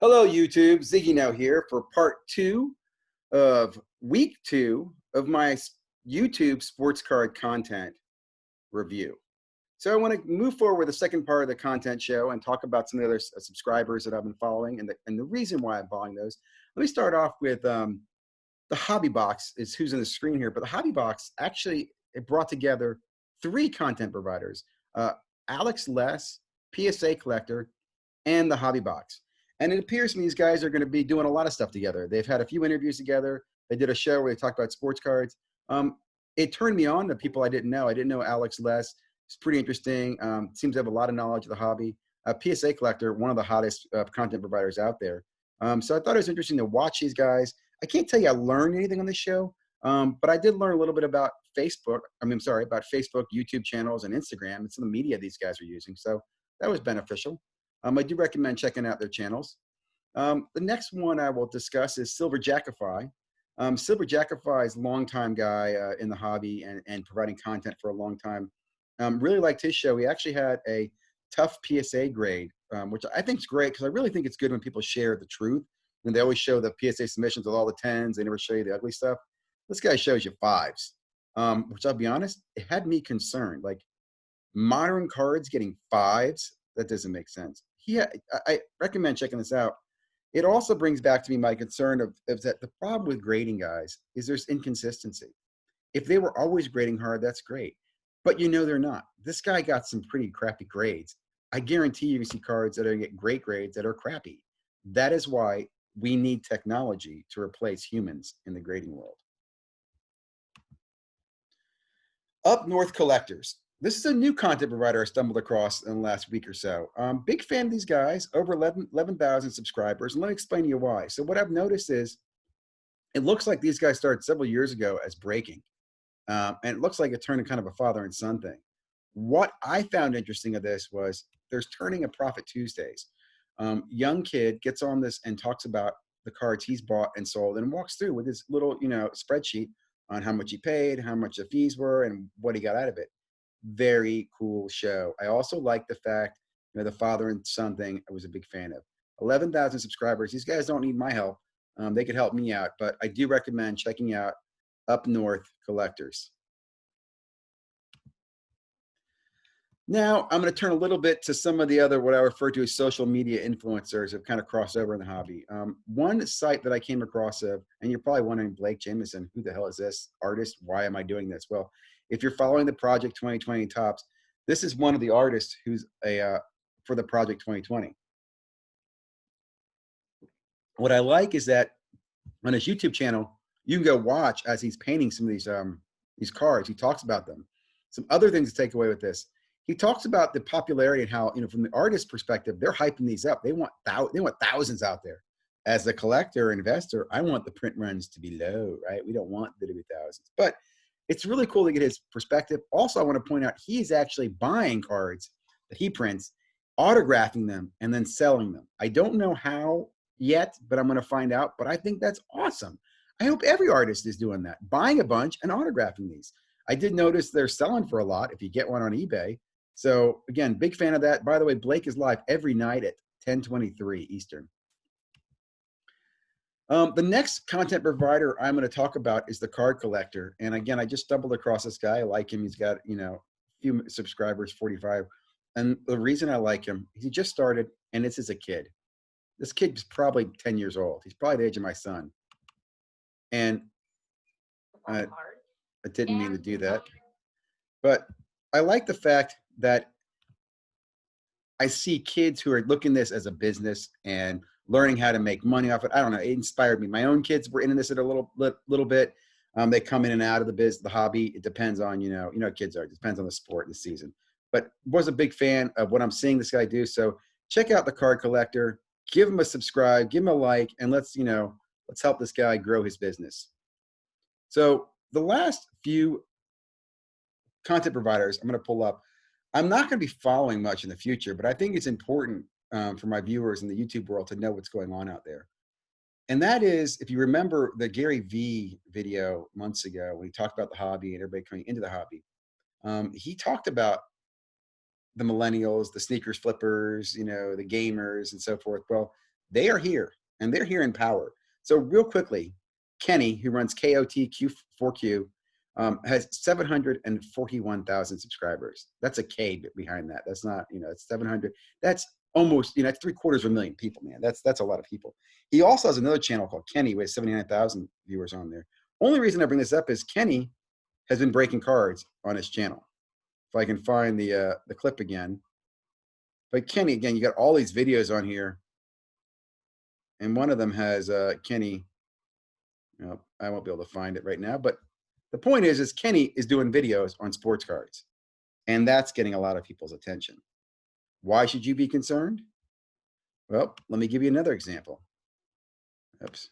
Hello, YouTube. Ziggy now here for part 2 of week 2 of my YouTube sports card content review. So I want to move forward with the second part of the content show and talk about some of the other subscribers that I've been following and the reason why I'm following those. Let me start off with the Hobby Box is who's on the screen here, but the Hobby Box actually it brought together 3 content providers, Alex Less, PSA Collector, and the Hobby Box. And it appears to me these guys are going to be doing a lot of stuff together. They've had a few interviews together. They did a show where they talked about sports cards. It turned me on to people I didn't know. I didn't know Alex Less. It's pretty interesting. Seems to have a lot of knowledge of the hobby. PSA Collector, one of the hottest content providers out there. So I thought it was interesting to watch these guys. I can't tell you I learned anything on this show, but I did learn a little bit about Facebook. About Facebook, YouTube channels, and Instagram, and some of the media these guys are using. So that was beneficial. I do recommend checking out their channels. The next one I will discuss is Silver Jackify. Silver Jackify is a longtime guy in the hobby and providing content for a long time. Really liked his show. He actually had a tough PSA grade, which I think is great because I really think it's good when people share the truth. And they always show the PSA submissions with all the 10s. They never show you the ugly stuff. This guy shows you 5s, which I'll be honest, it had me concerned. Like modern cards getting 5s, that doesn't make sense. I recommend checking this out. It also brings back to me my concern of that the problem with grading, guys, is there's inconsistency. If they were always grading hard, that's great. But you know they're not. This guy got some pretty crappy grades. I guarantee you see cards that are get great grades that are crappy. That is why we need technology to replace humans in the grading world. Up North Collectors. This is a new content provider I stumbled across in the last week or so. Big fan of these guys, over 11,000 subscribers, and let me explain to you why. So what I've noticed is it looks like these guys started several years ago as breaking, and it looks like it turned into kind of a father and son thing. What I found interesting of this was there's turning a profit Tuesdays. Young kid gets on this and talks about the cards he's bought and sold and walks through with his little, spreadsheet on how much he paid, how much the fees were, and what he got out of it. Very cool show. I also like the fact, the father and son thing I was a big fan of. 11,000 subscribers. These guys don't need my help. They could help me out, but I do recommend checking out Up North Collectors. Now, I'm going to turn a little bit to some of the other, what I refer to as social media influencers have kind of crossed over in the hobby. One site that I came across of, and you're probably wondering, Blake Jameson, who the hell is this artist? Why am I doing this? Well, if you're following the Project 2020 Tops, this is one of the artists who's for the Project 2020. What I like is that on his YouTube channel, you can go watch as he's painting some of these cards. He talks about them. Some other things to take away with this. He talks about the popularity and how, from the artist perspective, they're hyping these up. They want thousands out there. As a collector or investor, I want the print runs to be low, right? We don't want there to be thousands. But it's really cool to get his perspective. Also, I want to point out he's actually buying cards that he prints, autographing them, and then selling them. I don't know how yet, but I'm going to find out. But I think that's awesome. I hope every artist is doing that, buying a bunch and autographing these. I did notice they're selling for a lot if you get one on eBay. So again, big fan of that. By the way, Blake is live every night at 10:23 Eastern. The next content provider I'm going to talk about is the Card Collector. And again, I just stumbled across this guy. I like him. He's got, a few subscribers, 45. And the reason I like him, he just started, and this is a kid. This kid is probably 10 years old. He's probably the age of my son. And I didn't mean to do that. But I like the fact that I see kids who are looking at this as a business and learning how to make money off it. I don't know. It inspired me. My own kids were into this at a little bit. They come in and out of the hobby. It depends on, kids are. It depends on the sport and the season. But was a big fan of what I'm seeing this guy do. So check out the Card Collector. Give him a subscribe. Give him a like. And let's help this guy grow his business. So the last few content providers I'm going to pull up, I'm not going to be following much in the future, but I think it's important for my viewers in the YouTube world to know what's going on out there. And that is, if you remember the Gary Vee video months ago when he talked about the hobby and everybody coming into the hobby, he talked about the millennials, the sneakers flippers, the gamers and so forth. Well, They are here, and they're here in power. So real quickly, Kenny, who runs KOTQ4Q, has 741,000 subscribers. That's a K behind that. That's not, it's 700. That's almost, that's 750,000 people, man. That's a lot of people. He also has another channel called Kenny with 79,000 viewers on there. Only reason I bring this up is Kenny has been breaking cards on his channel. If I can find the clip again. But Kenny, again, you got all these videos on here. And one of them has Kenny. I won't be able to find it right now. But the point is Kenny is doing videos on sports cards. And that's getting a lot of people's attention. Why should you be concerned? Well, let me give you another example. Oops.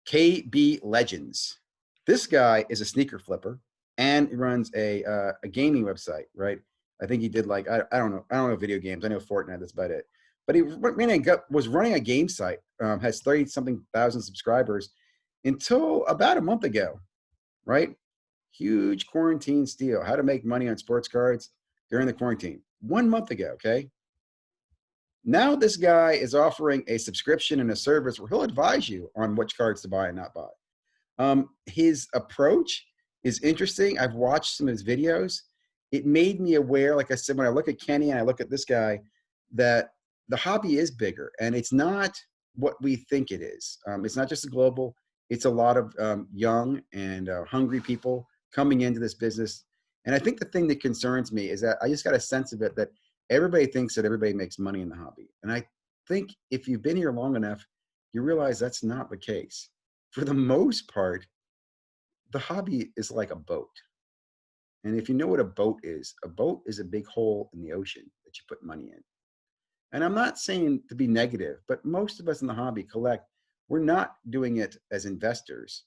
KB Legends. This guy is a sneaker flipper and runs a gaming website, right? I think he did like, I don't know video games. I know Fortnite, that's about it. But he was running a game site, has 30-something thousand subscribers until about a month ago, right? Huge quarantine steal, how to make money on sports cards during the quarantine. 1 month ago, okay? Now this guy is offering a subscription and a service where he'll advise you on which cards to buy and not buy. His approach is interesting. I've watched some of his videos. It made me aware, like I said, when I look at Kenny and I look at this guy, that the hobby is bigger and it's not what we think it is. It's not just a global, it's a lot of young and hungry people coming into this business. And I think the thing that concerns me is that I just got a sense of it that everybody thinks that everybody makes money in the hobby. And I think if you've been here long enough, you realize that's not the case. For the most part, the hobby is like a boat. And if you know what a boat is a big hole in the ocean that you put money in. And I'm not saying to be negative, but most of us in the hobby collect, we're not doing it as investors.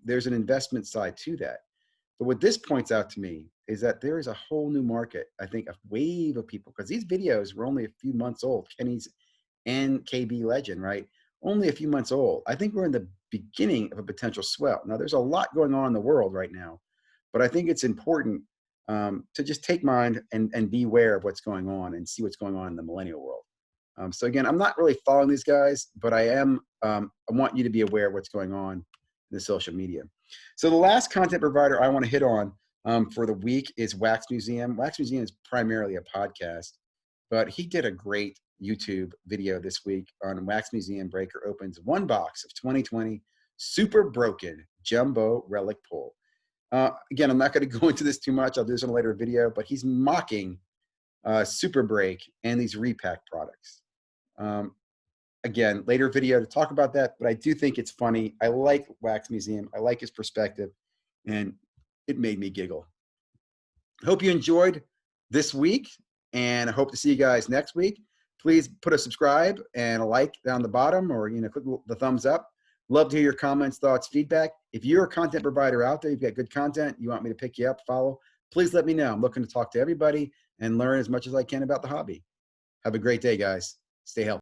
There's an investment side to that. But what this points out to me is that there is a whole new market, I think a wave of people, because these videos were only a few months old, Kenny's and KB Legend, right? Only a few months old. I think we're in the beginning of a potential swell. Now, there's a lot going on in the world right now, but I think it's important to just take mind and be aware of what's going on and see what's going on in the millennial world. So again, I'm not really following these guys, but I want you to be aware of what's going on in the social media. So the last content provider I want to hit on for the week is Wax Museum. Wax Museum is primarily a podcast, but he did a great YouTube video this week on Wax Museum Breaker opens one box of 2020 super broken jumbo relic pull. Again, I'm not going to go into this too much. I'll do this in a later video, but he's mocking Super Break and these repack products. Again, later video to talk about that, but I do think it's funny. I like Wax Museum. I like his perspective, and it made me giggle. I hope you enjoyed this week, and I hope to see you guys next week. Please put a subscribe and a like down the bottom, or click the thumbs up. Love to hear your comments, thoughts, feedback. If you're a content provider out there, you've got good content, you want me to pick you up, follow, please let me know. I'm looking to talk to everybody and learn as much as I can about the hobby. Have a great day, guys. Stay healthy.